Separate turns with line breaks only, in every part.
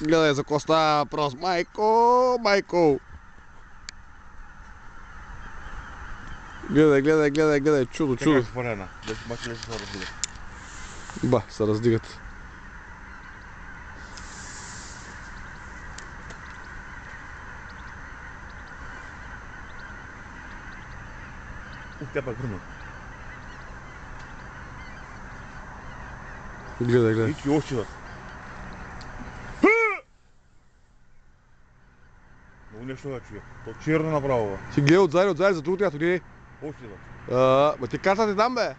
Гледай за коста въпрос. Майко, майко. Гледай. Чудо.
Чакай, споря една. Бачи да се раздига.
Ба, се раздигат.
Тя пак върна.
Гледай.
Ичи още да. Много нещо да чуя. То черно направо, бе.
Си гледай отзади, за другото ято, гледай.
Още да.
Ма ти карта ти дам, бе.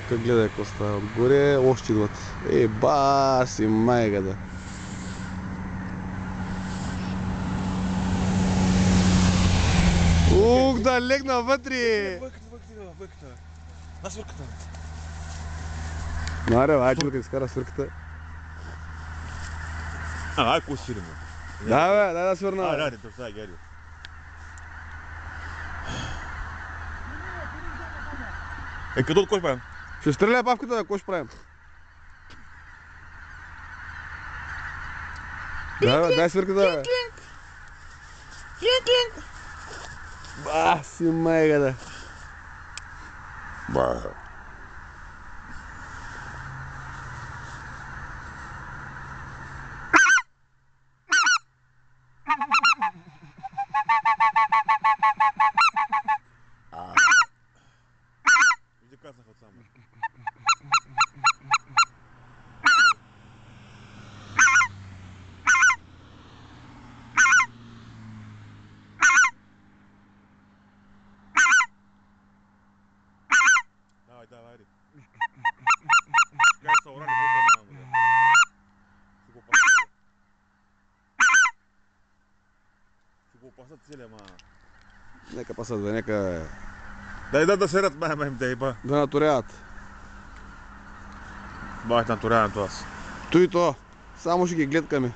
Тук гледай коста. Отгоре още идват. Баси майга да. Ух, да легна вътре!
Въката. На свърката.
Маре, айде да изкара свърката.
Ай, ко сири, ме.
Да, бе, дай да свърна.
Айде, то сега геди. Къде от кой правим?
Ще стреля павката, бе, какво ще правим? Да, бе, дай свърката, бе. Баси майга да.
Иди казах от само. Давай, айде. Гай са орали бота, мамо, бе. Си го пасат. Си го пасат целия, ма.
Нека пасат, бе, нека
Дай да серат, мамо, им да ба.
да наторяват.
Бах наторявам това.
То и то. Само ще ги гледкаме.